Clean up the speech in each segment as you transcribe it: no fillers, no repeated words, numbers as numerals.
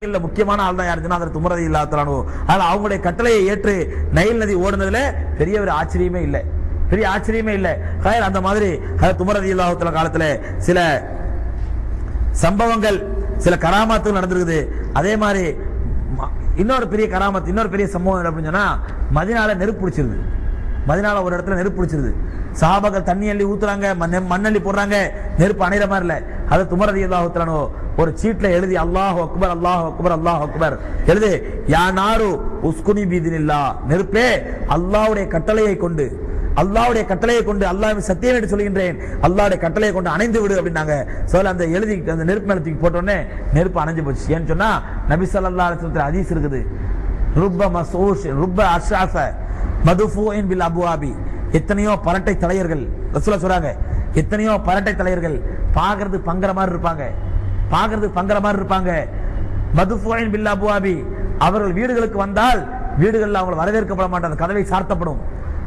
முக்கியமான ஆள் தான் யாருன்னா அதற்கு உமர் ரலியல்லாஹு அன்ஹு. அதனால அவங்களுடைய கட்டளையை ஏற்று நைல் நதி ஓடுனதுல பெரிய ஒரு ஆச்சரியமே இல்லை, பெரிய ஆச்சரியமே இல்லை. அந்த மாதிரி அதற்கு உமர் ரலியல்லாஹு அன்ஹு காலத்துல சில சம்பவங்கள், சில கராமாத்துகள் நடந்திருக்குது. அதே மாதிரி இன்னொரு பெரிய கராமத், இன்னொரு பெரிய சம்பவம் அப்படின்னு சொன்னா, மதீனால நெருப்பு பிடிச்சிருது. மதீனால ஒரு இடத்துல நெருப்பு பிடிச்சிருது. சஹாபாக்கள் தண்ணி அள்ளி ஊத்துறாங்க, மண்ணள்ளி போடுறாங்க, நெருப்பு அணைகிற மாதிரி இல்ல. அது உமர் ரலியல்லாஹு அன்ஹு ஒரு சீட்ல எழுதி அல்லாஹு அக்பர் அல்லாஹு அக்பர் அல்லாஹு அக்பர் எழுது, யா நாரு உஸ்குனி பிதினில்லாஹ், நெருப்பே அல்லாஹ்வுடைய கட்டளையை கொண்டு, அல்லாஹ்வுடைய கட்டளையை கொண்டு, அல்லாஹ்வின் சத்தியம் என்று சொல்கின்றேன், அல்லாஹ்வுடைய கட்டளையை கொண்டு அணைந்து விடு அப்படின்னாங்க. சொல்ல அந்த எழுதி அந்த நெருப்பு மேல தூக்கி போட்ட உடனே நெருப்பு அணைஞ்சு போச்சு. ஏன்னு சொன்னா நபி ஸல்லல்லாஹு அலைஹி வஸல்லம் ஹதீஸ் இருக்குது, ருப்ப மஸ்ஊஷ் ருப்ப அஷ்அஃப மதுஃபூஇன் பில் அப்வாபி, எத்தனையோ பரட்டை தலையர்கள் ரசூலுல்லாஹ் சொல்றாங்க, எத்தனையோ பரட்டை தலையர்கள் பாக்குறது பங்கற மாதிரி இருப்பாங்க, பாக்குறது பங்கற மாதிரி இருப்பாங்க. மதுஃபூஇன் பில் அப்வாபி, அவர்கள் வீடுகளுக்கு வந்தால் வீடுகளில் அவங்க வரவேற்கப்பட மாட்டாங்க, கதவை சார்த்தப்படும்.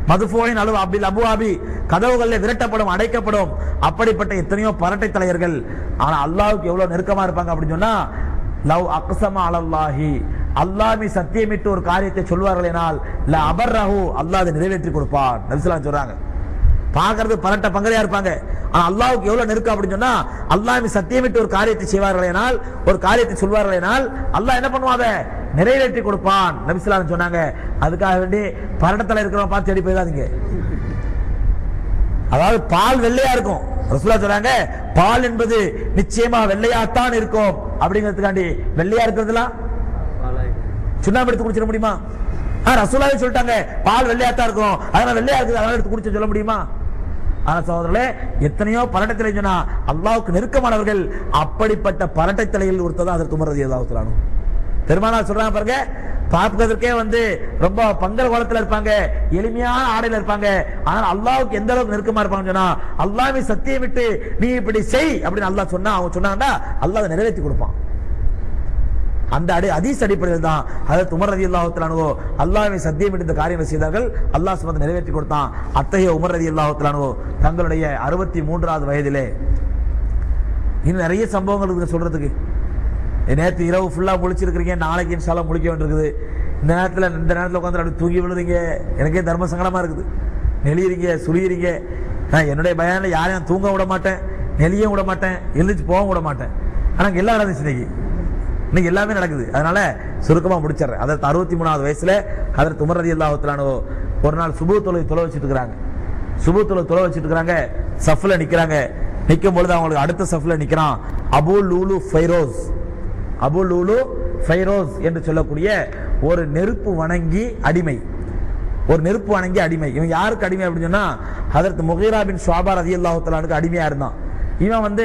மதுஃபூஇன் பில் அப்வாபி, கதவுகளில் விரட்டப்படும், அடைக்கப்படும். அப்படிப்பட்ட எத்தனையோ பரட்டை தலையர்கள். ஆனா அல்லாஹ்வுக்கு எவ்வளவு நெருக்கமா இருப்பாங்க அப்படின்னு சொன்னா, லவ் அக்ஸம அலல்லாஹி, அல்லாஹ்வை சத்தியமிட்டு ஒரு காரியத்தை சொல்வார்கள் என்றால் ல அபர்ரஹு, அல்லாஹ் அதை நிறைவேற்றி கொடுப்பான். நபி ஸல்லல்லாஹு அலைஹி வஸல்லம் சொல்றாங்க. பாக்குறது பரட்ட பங்கரையா இருப்பாங்க, ஆனா அல்லாஹ்வுக்கு எவ்வளவு நெருக்கம் அப்படின்னு சொன்னா, அல்லாஹ்வை சத்தியமிட்டு ஒரு காரியத்தை செய்வார்கள் என்றால், ஒரு காரியத்தை சொல்வார்கள் என்றால் அல்லாஹ் என்ன பண்ணுவாங்க, நிறைவேற்றி கொடுப்பான். நபி ஸல்லல்லாஹு அலைஹி வஸல்லம் சொன்னாங்க. அதுக்காக வேண்டி பரட்டத்துல இருக்கிறவங்க பார்த்து தேடி போயிடாதீங்க. அதாவது பால் வெள்ளையா இருக்கும், ரசூலுல்லாஹ் சொல்றாங்க பால் என்பது நிச்சயமா வெள்ளையாத்தான் இருக்கும் அப்படிங்கிறதுக்காண்டி வெள்ளையா இருக்கிறதுலாம் சுண்ணாம்பு எடுத்து குடிச்சிட முடியுமா? ரசூலுல்லாஹ் சொல்லிட்டாங்க பால் வெள்ளையாத்தான் இருக்கும், அதனால வெள்ளையா இருக்குது, அதனால எடுத்து குடிச்சு சொல்ல முடியுமா? ஆனா சகோதரர்களே, எத்தனையோ பரட்டை தலை சொன்னா அல்லாஹ்வுக்கு நெருக்கமானவர்கள். அப்படிப்பட்ட பரட்டை தலையில் ஒருத்தர் தான் அதற்கு உமர் ரலியல்லாஹு அன்ஹு. பெருமானார் சொல்றாங்க பாருங்க, பார்ப்பதற்கே ரொம்ப பங்கர கோலத்துல இருப்பாங்க, எளிமையான ஆடையில இருப்பாங்க. ஆனால் அல்லாஹ்வுக்கு எந்த அளவுக்கு நெருக்கமா இருப்பாங்க சொன்னா, அல்லாஹ்வை சத்தியமிட்டு நீ இப்படி செய் அப்படின்னு அல்லாஹ் சொன்னா, அவங்க சொன்னாங்கன்னா அல்லாஹ் அதை நிறைவேற்றி கொடுப்பான். அந்த ஹதீஸ் அடிப்படையில் தான் ஹஜ்ரத் உமர் ரலியல்லாஹு அன்ஹு அல்லாஹ்வை சத்தியமிட்டு இந்த காரியங்களை செய்தார்கள், அல்லாஹ் சுப்ஹானஹு நிறைவேற்றி கொடுத்தான். அத்தகைய உமர் ரலியல்லாஹு அன்ஹு தங்களுடைய 63வது வயதிலே, இன்னும் நிறைய சம்பவங்கள் இருக்கு சொல்றதுக்கு. நேற்று இரவு ஃபுல்லா முழிச்சிருக்கிறீங்க, நாளைக்கு இன்ஷால்லா முழிக்க வேண்டியிருக்குது. இந்த நேரத்தில் உட்காந்து அப்படி தூங்கி விழுறீங்க, எனக்கே தர்ம சங்கடமா இருக்குது. நெளியறீங்க, சுழியறீங்க. நான் என்னுடைய பயான்ல யாரையும் தூங்க விட மாட்டேன், நெளியும் விட மாட்டேன், எழுந்திரிச்சு போக விட மாட்டேன். ஆனா எல்லாம் நடந்துச்சு, இன்னைக்கு எல்லாமே நடக்குது. அதனால சுருக்கமா முடிச்சிடறேன். அதற்கு 63வது வயசுல அதற்கு உமர் ரலியல்லாஹு அன்ஹு ஒரு நாள் சுபூ தொழுகை தொலை வச்சுட்டு இருக்கிறாங்க. சுபூ தொழுகை தொலை வச்சுட்டு இருக்கிறாங்க, சஃப்ல நிக்கிறாங்க. நிக்கும் பொழுது அவங்களுக்கு அடுத்த சஃப்ல நிக்கிறான் அபூ லூலு ஃபைரோஸ். அபூ லூலு ஃபைரோஸ் என்று சொல்லக்கூடிய ஒரு நெருப்பு வணங்கி அடிமை, ஒரு நெருப்பு வணங்கி அடிமை. இவன் யாருக்கு அடிமை அப்படின்னு சொன்னா, ஹஜ்ரத் முகீரா பின் ஷுஅபா ரலியல்லாஹு தஆலாவுக்கு அடிமையா இருந்தான். இவன்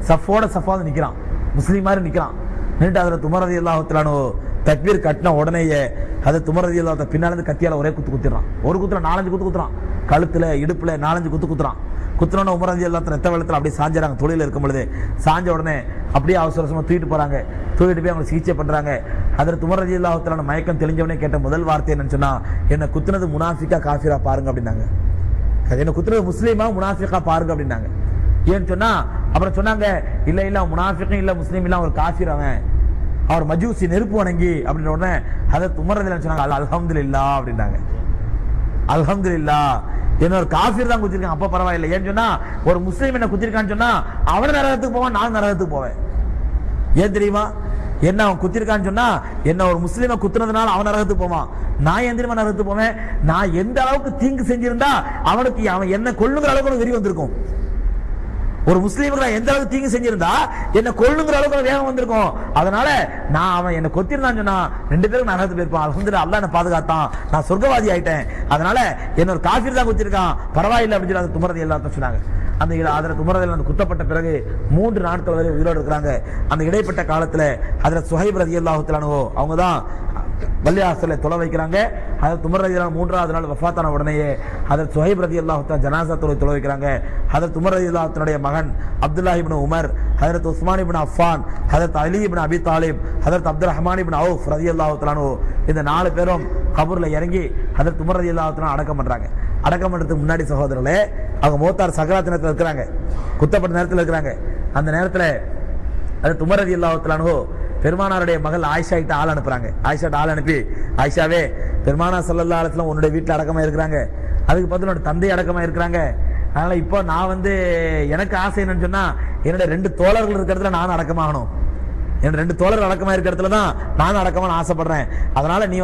சஃபோட சஃபா நிக்கிறான், முஸ்லீம் மாதிரி நிக்கிறான். நின்று ஹஜ்ரத் உமர் ரலியல்லாஹு தஆலா தக்பீர் கட்டின உடனேயே ஹஜ்ரத் உமர் ரலியல்லாஹு தஆலா பின்னால இருந்து கத்தியால ஒரே குத்து குத்திடுறான். ஒரு குத்துல 4-5 குத்து குத்துறான், கழுத்துல இடுப்புல 4-5 குத்து குத்துறான். குத்துனோட உமர் ரலியல்லாஹு தஆலா ரத்த வெள்ளத்துல அப்படியே சாஞ்சாங்க. தொழில இருக்கும் பொழுது சாஞ்ச உடனே அப்படியே அவசரமா தூக்கிட்டு போறாங்க. தூக்கிட்டு போய் அவங்க சிகிச்சை பண்றாங்க. ஹஜ்ரத் உமர் ரலியல்லாஹு தஆலா மயக்கம் தெளிஞ்சவனே கேட்ட முதல் வார்த்தை என்னன்னு சொன்னா, என்ன குத்துனது முனாஃபிகா காஃபிரா பாருங்க அப்படின்னாங்க. என்ன குத்துனது முஸ்லீமா முனாஃபிகா பாருங்க அப்படின்னாங்க. ஏன்னு சொன்னா அப்புறம் சொன்னாங்க, இல்ல இல்ல முனாஃபிக்கும் இல்ல முஸ்லீம் இல்ல, ஒரு காஃபிர், அவர் மஜூசி நெருப்பு வணங்கி அப்படின்ற உடனே ஹஜ்ரத் உமர் ரலியல்லாஹு சொன்னாங்க அல்ஹம்துலில்லாஹ் அப்படின்னாங்க. அல்ஹம்துலில்லாஹ், என்ன ஒரு காஃபிர் தான் குத்திருக்கான், அப்ப பரவாயில்லை. ஏன்னு சொன்னா ஒரு முஸ்லீம் என்ன குத்திருக்கான்னு சொன்னா அவன் நரகத்துக்கு போவான், நான் நரகத்துக்கு போவேன். ஏன் தெரியுமா? என்ன அவன் குத்திருக்கான்னு சொன்னா, என்ன ஒரு முஸ்லீமை குத்துனதுனால அவன் நரகத்துக்கு போவான், நான் எந்த நரகத்துக்கு போவேன். நான் எந்த அளவுக்கு தீங்கு செஞ்சிருந்தா அவனுக்கு அவன் என்ன கொல்லுங்கிற அளவுக்கு வெறி வந்திருக்கும். ஒரு முஸ்லீமுக்கு நான் எந்த அளவுக்கு தீங்கு செஞ்சிருந்தா என்ன கொல்லுங்கிற அளவுக்கு வேகம் வந்திருக்கும். அதனால நான் அவன் என்ன கொத்திருந்தான்னு சொன்னா 2 பேரும் நரகத்துக்கு போயிருப்பான். அல்ஹம்துலில்லாஹ், அல்லாஹ் என்ன பாதுகாத்தான், நான் சொர்க்கவாதி ஆயிட்டேன். அதனால என்ன ஒரு காஃபிர் தான் குத்திருக்கான், பரவாயில்லை அப்படின்னு சொல்லி உமர் ரலியல்லாஹு அன்ஹு சொன்னாங்க. அந்த ஹஜ்ரத் உமர் ரலியல்லாஹு அன்ஹு குத்தப்பட்ட பிறகு 3 நாட்கள் வரை உயிரோடு இருக்கிறாங்க. அந்த இடைப்பட்ட காலத்துல ஹஜ்ரத் சுஹைப் ரலியல்லாஹு தஆலா அவங்க தான் பள்ளிவாசல்ல தொலை வைக்கிறாங்க. ஹஜ்ரத் உமர் ரலியல்லாஹு அன்ஹு 3வது நாள் வஃபாத்தான உடனேயே ஹஜ்ரத் சுஹைப் ரலியல்லாஹு தஆலா ஜனாஸா தொலை வைக்கிறாங்க. ஹஜ்ரத் உமர் ரலியல்லாஹு தஆலாவுடைய மகன் அப்துல்லாஹ் இப்னு உமர், ஹஜ்ரத் உஸ்மான் இப்னு அஃபான், ஹஜ்ரத் அலி இப்னு அபி தாலிப், ஹஜ்ரத் அப்துர் ரஹ்மான் இப்னு அவுஃப் ரலியல்லாஹு தஆலா இந்த 4 பேரும் கபூர்ல இறங்கி ஹஜ்ரத் உமர் ரலியல்லாஹு தஆலா அடக்கம் பண்றாங்க. அடக்கம் பண்றதுக்கு முன்னாடி சகோதரர்களே, அவங்க மௌத்தார் சக்கராத் நேரத்தில் இருக்கிறாங்க, குத்தப்பட்ட நேரத்தில் இருக்கிறாங்க. அந்த நேரத்தில் ஹஜ்ரத் உமர் ரலியல்லாஹு தஆலா பெருமானாருடைய மகள் ஆயிஷா கிட்ட ஆள் அனுப்புறாங்க. ஆயிஷா ஆள் அனுப்பி, ஆயிஷாவே பெருமானார் ஸல்லல்லாஹு அலைஹி வஸல்லம் உன்னுடைய வீட்டில் அடக்கமா இருக்கிறாங்க, அதுக்கு பதில் உன்னோட தந்தை அடக்கமா இருக்கிறாங்க. அதனால இப்போ நான் எனக்கு ஆசை என்னன்னு சொன்னா, என்னோட 2 தோழர்கள் இருக்கிறதுல நான் அடக்கமாகணும், என் 2 தோழர்கள் அடக்கமா இருக்கிற இடத்துல தான் நான் அடக்கமான ஆசைப்படுறேன். அதனால நீ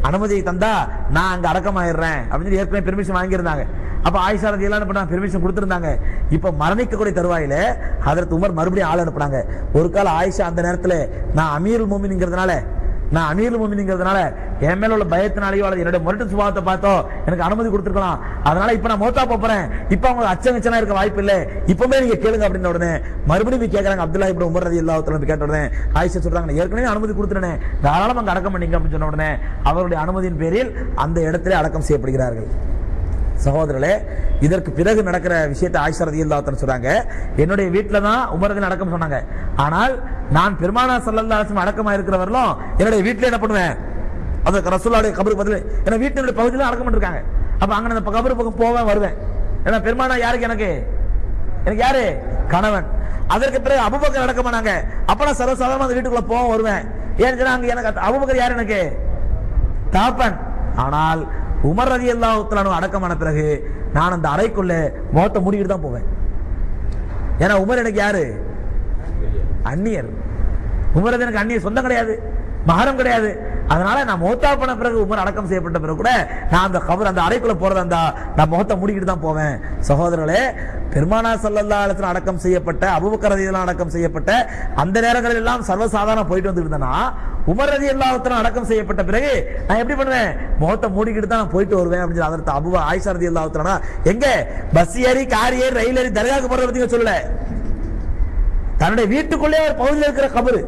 அனுமதி தந்தா நான் அங்க அடக்கமாயிடுறேன் அப்படின்னு ஏற்கனவே பெர்மிஷன் வாங்கியிருந்தாங்க. அப்ப ஆயிஷா ரலியல்லாஹு அன்ஹா பெர்மிஷன் கொடுத்திருந்தாங்க. இப்ப மரணிக்கக்கூடிய தருவாயில ஹஜ்ரத் உமர் மறுபடியும் ஆள் அனுப்புனாங்க. ஒரு கால ஆயிஷா அந்த நேரத்தில் நான் அமீருல் முஃமினீன்ங்கிறதுனால என் மேல உள்ள பயத்தினாலேயோ அல்லது என்னுடைய முரட்டு சுபாவத்தை பார்த்தோ எனக்கு அனுமதி கொடுத்துருக்கலாம். அதனால இப்ப நான் மௌத்தா போறேன், இப்ப அவங்க அச்சங்கச்சனா இருக்க வாய்ப்பு இல்லை, இப்பவுமே நீங்க கேளுங்க அப்படின்னு உடனே மறுபடியும் கேட்கறாங்க. அப்துல்லாஹ் இப்னு உமர் ரலியல்லாஹு தஆலா கேட்ட உடனே ஆயிஷா சொல்றாங்க, ஏற்கனவே அனுமதி கொடுத்துட்டேன், தாராளமா அங்க அடக்கம் பண்ணீங்க அப்படின்னு சொன்ன உடனே அவருடைய அனுமதியின் பேரில் அந்த இடத்திலே அடக்கம் செய்யப்படுகிறார்கள். சகோதரர்களே, இதற்கு பிறகு நடக்கிற விஷயத்தை ஆயிஷா ரலியல்லாஹு தஆலா சொல்றாங்க, என்னுடைய வீட்டில தான் உமர் ரலியல்லாஹு அடக்கம் சொன்னாங்க, ஆனால் நான் பெருமானார் ஸல்லல்லாஹு அலைஹி வஸல்லம் அடக்கமா இருக்கிறவர்களும் என்னுடைய வீட்டில என்ன பண்ணுவேன், அந்த ரசூலுல்லாஹ்வுடைய கபருக்கு பதில் என்ன வீட்டினுடைய பகுதியில் அடக்கம் பண்ணிருக்காங்க. அப்ப அங்க அந்த கபர் பக்கம் போவேன் வருவேன். ஏன்னா பெருமானார் யாருக்கு, எனக்கு யாரு கணவன். அதற்கு பிறகு அபூபக்கர் அடக்கம் பண்ணாங்க. அப்ப நான் சர்வசாதாரணமா அந்த வீட்டுக்குள்ள போவேன் வருவேன். ஏன்னு சொன்னா அங்க எனக்கு அபூபக்கர் யாரு, எனக்கு தாப்பன். ஆனால் உமர் ரலியல்லாஹு தஆலா அடக்கமான பிறகு நான் அந்த அறைக்குள்ள முகத்தை மூடிக்கிட்டு தான் போவேன். ஏன்னா உமர் எனக்கு யாரு, அந்நியர். உமர் எனக்கு அந்நியர், சொந்தம் கிடையாது, மகரம் கிடையாது. அதனால நான் மௌத்தா பண்ண பிறகு உமர் அடக்கம் செய்யப்பட்ட பிறகு கூட நான் அந்த கபர் அந்த அறைக்குள்ள போறதா இருந்தா நான் முகத்தை மூடிக்கிட்டு தான் போவேன். சகோதரர்களே, பெருமானார் ஸல்லல்லாஹு அலைஹி வஸல்லம் அடக்கம் செய்யப்பட்ட, அபூபக்கர் ரலியல்லாஹு அன்ஹு அடக்கம் செய்யப்பட்ட அந்த நேரங்களில் எல்லாம் சர்வசாதாரண போயிட்டு வந்துட்டு இருந்தேன்னா, உமர் ரலியல்லாஹு தஆலா அடக்கம் செய்யப்பட்ட பிறகு நான் எப்படி பண்ணுவேன், முகத்தை மூடிக்கிட்டு தான் நான் போயிட்டு வருவேன் அப்படின்னு அதற்கு ஆயிஷா ரலியல்லாஹு தஆலா எங்க பஸ் ஏறி கார் ஏறி ரயில் ஏறி தர்காவுக்கு போறத பத்தி சொல்லல, தன்னுடைய வீட்டுக்குள்ளே ஒரு பகுதியில் இருக்கிற கபரு,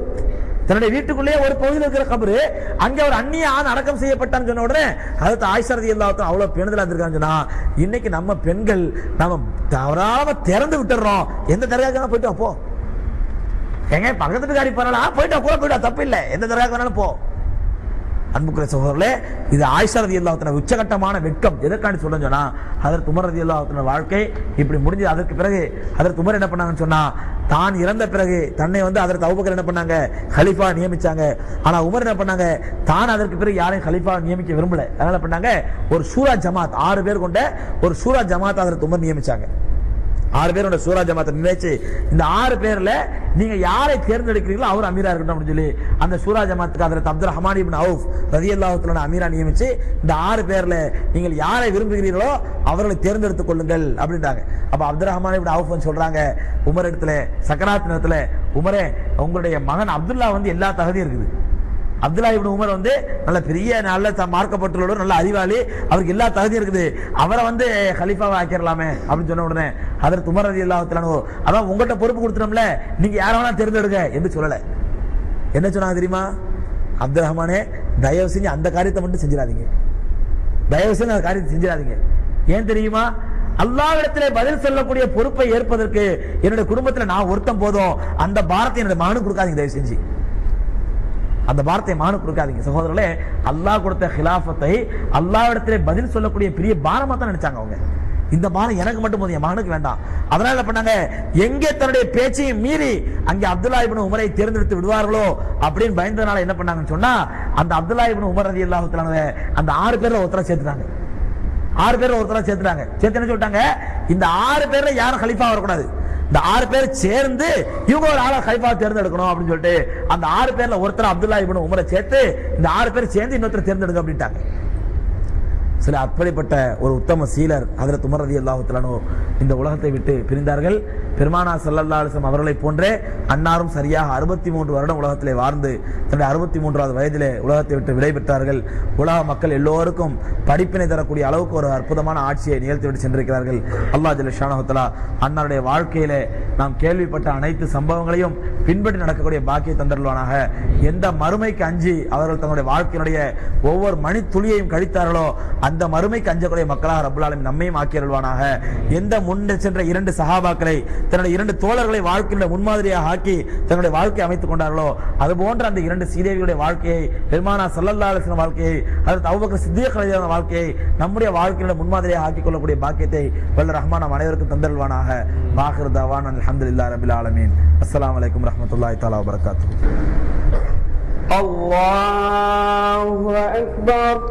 தன்னுடைய வீட்டுக்குள்ளே ஒரு பகுதியில் இருக்கிற கபரு, அங்கே ஒரு அந்நிய ஆண் அடக்கம் செய்யப்பட்டான்னு சொன்ன உடனே அதற்கு ஆயிஷா ரலியல்லாஹு தஆலா அவ்வளவு பேணுதலா இருக்கான்னு சொன்னா, இன்னைக்கு நம்ம பெண்கள் நம்ம தவறாம திறந்து விட்டுறோம். எந்த தர்காவுக்கு போயிட்டு அப்போ எங்க பக்கத்து காரி போறாளா போயிட்டா கூட போயிட்டா தப்பு இல்லை, எந்த தர்காவுக்கு வேணாலும் போ. அன்புக்குரிய சகோதரர்களே, இது ஆயிஷா ரலியல்லாஹு தஆலா உச்சகட்டமான வெட்கம். எதற்காண்டி சொல்றேன்னு சொன்னா, ஹஜ்ரத் உமர் ரலியல்லாஹு தஆலா வாழ்க்கை இப்படி முடிஞ்சு. அதற்கு பிறகு ஹஜ்ரத் உமர் என்ன பண்ணாங்கன்னு சொன்னா, தான் இறந்த பிறகு தன்னை ஹஜ்ரத் அபூபக்கர் என்ன பண்ணாங்க, கலீஃபா நியமிச்சாங்க. ஆனா உமர் என்ன பண்ணாங்க, தான் அதற்கு பிறகு யாரையும் கலீஃபா நியமிக்க விரும்பல. அதனால பண்ணாங்க, ஒரு சூரா ஜமாத் 6 பேர் கொண்ட ஒரு சூரா ஜமாத் ஹஜ்ரத் உமர் நியமிச்சாங்க. 6 பேரோட சூரா ஜமாத்தை நினைச்சு இந்த 6 பேர்ல நீங்க யாரை தேர்ந்தெடுக்கிறீங்களோ அவர் அமீரா இருக்கட்டும் அப்படின்னு சொல்லி அந்த சூரா ஜமாத்துக்கு ஹஜ்ரத் அப்துல் ரஹ்மான் இப்னு அவுஃப் ரலியல்லாஹு தஆலா அமீரா நியமிச்சு இந்த 6 பேர்ல நீங்கள் யாரை விரும்புகிறீர்களோ அவர்களை தேர்ந்தெடுத்துக் கொள்ளுங்கள் அப்படின்றாங்க. அப்ப அப்துல் ரஹ்மான் இப்னு அவுஃப் சொல்றாங்க உமர் இடத்துல, சக்கராத் நேரத்துல, உமரே உங்களுடைய மகன் அப்துல்லா எல்லா தகுதியும் இருக்குது. அப்துல்லா இப்னு உமர் நல்ல பெரிய நல்ல மார்க்கப்பட்டுள்ளவர், நல்ல அறிவாளி, அவருக்கு எல்லா தகுதியும் இருக்குது, அவரை கலீஃபாவை ஆக்கிடலாமே அப்படின்னு சொன்ன உடனே ஹஜ்ரத் உமர் ரலியல்லாஹு தஆலா அதான் உங்கள்கிட்ட பொறுப்பு கொடுத்துட்டோம்ல, நீங்க யாரை வேணா தேர்ந்தெடுங்க என்று சொல்லல. என்ன சொன்னாங்க தெரியுமா, அப்துல் ரஹ்மானே தயவு செஞ்சு அந்த காரியத்தை மட்டும் செஞ்சிடாதீங்க, தயவு செஞ்சு அந்த காரியத்தை செஞ்சிடாதீங்க. ஏன் தெரியுமா, அல்லாஹ்விடத்திலே பதில் சொல்லக்கூடிய பொறுப்பை ஏற்பதற்கு என்னுடைய குடும்பத்தில் நான் ஒருத்தம் போதும், அந்த பாரத்தை என்னுடைய மகனுக்கு கொடுக்காதீங்க, தயவு செஞ்சு அந்த வார்த்தை மானு கொடுக்காதீங்க. சகோதரர்களே, அல்லாஹ் கொடுத்த ஹிலாஃபத்தை அல்லாஹ்விடத்திலே பதில் சொல்லக்கூடிய பெரிய பாரமா தான் நினைச்சாங்க அவங்க. இந்த பாரம் எனக்கு மட்டும் போதும், என் மகனுக்கு வேண்டாம். அதனால என்ன பண்ணாங்க, எங்கே தன்னுடைய பேச்சையும் மீறி அங்கே அப்துல்லா இப்னு உமரை தேர்ந்தெடுத்து விடுவார்களோ அப்படின்னு பயந்ததுனால என்ன பண்ணாங்கன்னு சொன்னா, அந்த அப்துல்லா இப்னு உமர் ரலியல்லாஹு தஆலா அந்த 6 பேர்ல ஒருத்தரா சேர்த்துட்டாங்க. 6 பேர்ல ஒருத்தரா சேர்த்துட்டாங்க. சேர்த்து என்ன சொல்லிட்டாங்க, இந்த 6 பேர்ல யாரும் கலீஃபா வரக்கூடாது, இந்த 6 பேர் சேர்ந்து இவங்க ஒரு ஆளை கலீஃபா தேர்ந்தெடுக்கணும் அப்படின்னு சொல்லிட்டு அந்த 6 பேர்ல ஒருத்தர் அப்துல்லா இப்னு உமரை சேர்த்து இந்த 6 பேர் சேர்ந்து இன்னொருத்தர் தேர்ந்தெடுக்க அப்படின்ட்டாங்க. சில அப்படிப்பட்ட ஒரு உத்தம சீலர் ஹஜ்ரத் உமர் ரலியல்லாஹு தஆலா இந்த உலகத்தை விட்டு பிரிந்தார்கள். பெருமானார் ஸல்லல்லாஹு அலைஹி வஸல்லம் அவர்களை போன்றே அன்னாரும் சரியாக 63 வருடம் உலகத்திலே வாழ்ந்து தன்னுடைய 63வது வயதிலே உலகத்தை விட்டு விடைபெற்றார்கள். உலக மக்கள் எல்லோருக்கும் படிப்பினை தரக்கூடிய அளவுக்கு ஒரு அற்புதமான ஆட்சியை நிகழ்த்திவிட்டு சென்றிருக்கிறார்கள். அல்லாஹ் ஜல்ல ஷானஹு தஆலா அன்னாருடைய வாழ்க்கையிலே நாம் கேள்விப்பட்ட அனைத்து சம்பவங்களையும் பின்பற்றி நடக்கக்கூடிய பாக்கியை தந்தருள்வானாக. எந்த மறுமைக்கு அஞ்சி அவர்கள் தங்களுடைய வாழ்க்கையினுடைய ஒவ்வொரு மணி துளியையும் கழித்தார்களோ அந்த மறுமைக்கு அஞ்சக்கூடிய மக்களாக ரப்பல் ஆலமீன் நம்மையும் ஆக்கியருள்வானாக. எந்த முன்னே சென்ற 2 சஹாபாக்களை தன்னுடைய 2 தோழர்களை வாழ்க்கையில முன்மாதிரியாக ஆக்கி தன்னுடைய வாழ்க்கையை அமைத்துக் கொண்டார்களோ அது போன்ற அந்த 2 சீதேவிகளுடைய வாழ்க்கையை, பெருமானார் ஸல்லல்லாஹு அலைஹி வஸல்லம் வாழ்க்கையை, ஹஜ்ரத் அபூபக்கர் சித்திக் ரலியல்லாஹு வாழ்க்கையை நம்முடைய வாழ்க்கையில முன்மாதிரியாக ஆக்கிக் கொள்ளக்கூடிய பாக்கியத்தை வல்ல ரஹ்மான் நம் அனைவருக்கும் தந்தருள்வானாக. ஆகிர் தஅவானா அல்ஹம்துலில்லாஹி ரப்பில் ஆலமீன். அஸ்ஸலாமு அலைக்கும் வரஹ்மத்துல்லாஹி தஆலா வபரகாத்துஹு. அல்லாஹு அக்பர்.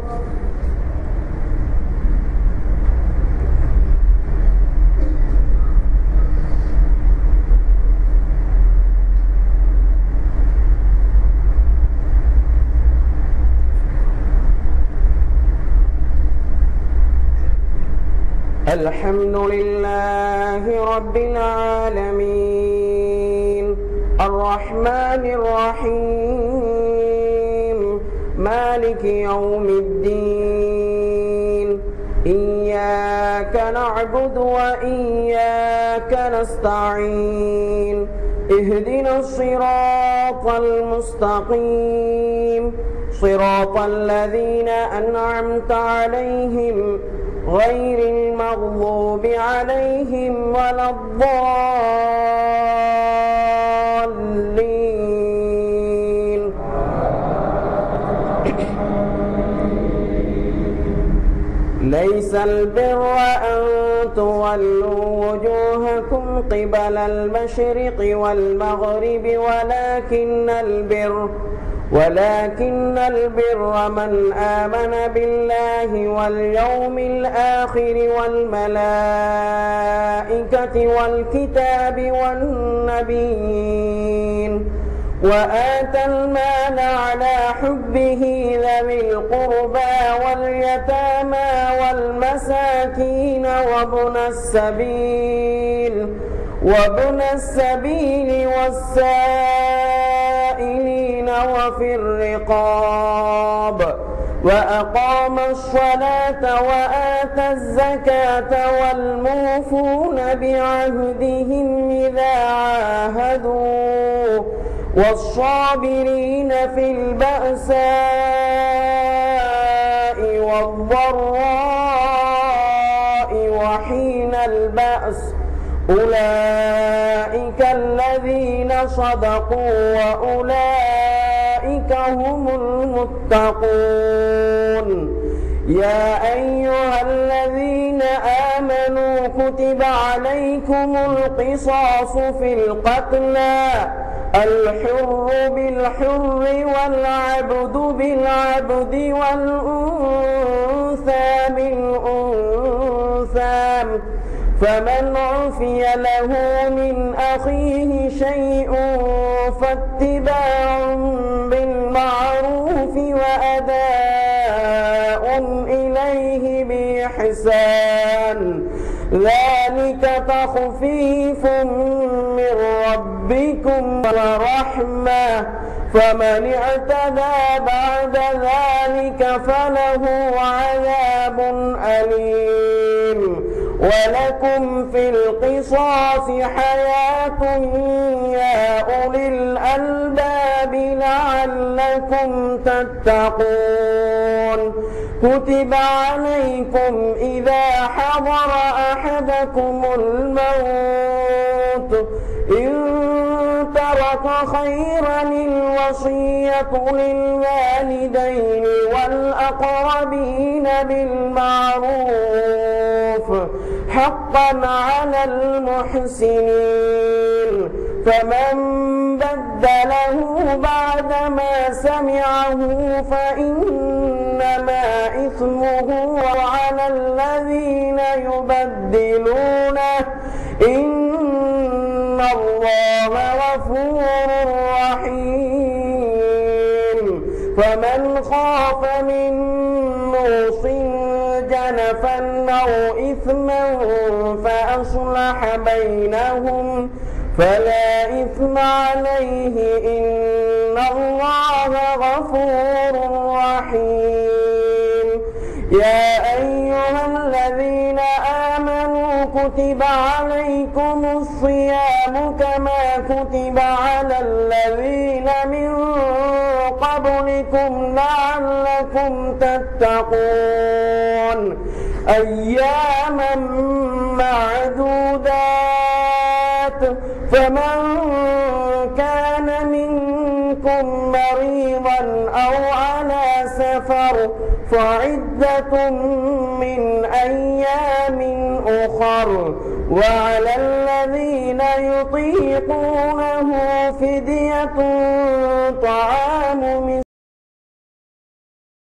الحمد لله رب العالمين الرحمن الرحيم مالك يوم الدين إياك نعبد وإياك نستعين اهدنا الصراط المستقيم صراط الذين أنعمت عليهم غير المغضوب عليهم ولا الضالين. ليس البر أن تولوا وجوهكم قبل المشرق والمغرب ولكن البر من آمن بالله واليوم الآخر والملائكة والكتاب والنبيين وآتى المال على حبه ذوي القربى واليتامى والمساكين وابن السبيل والسائلين وفي الرقاب وأقام الصلاة وآتى الزكاة والموفون بعهدهم إذا عاهدوا والصابرين في البأساء والضراء وحين البأس أولئك الذين صدقوا وأولئك هم المتقون. يا أيها الذين آمنوا كتب عليكم القصاص في القتلى الحر بالحر والعبد بالعبد والأنثى بالأنثى فمن عفي له من أخيه شيء فاتباع بالمعروف وأداء إليه بإحسان ذلك تخفيف من ربكم ورحمة فمن اعتدى بعد ذلك فله عذاب أليم. ولكم في القصاص حياة يا أولي الألباب لعلكم تتقون. كتب عليكم إذا حضر أحدكم الموت إن ترك خيرا الوصية للوالدين والأقربين بالمعروف حقا على المحسنين. فمن بدله بعدما سمعه فإنما إثمه على الذين يبدلونه إن الله غفور رحيم. فمن خاف من موص جنفا أو إثما فأصلح بينهم فلا إثم عليه إن الله غفور رحيم. يا أيها الذين آمنوا كتب عليكم الصيام كما كتب على الذين من قبلكم ربكم لعلكم تتقون أياما معدودات فمن كان منكم مريضا أو على سفر فعدة من أيام أخر وعلى الذين يطيقونه فدية طعام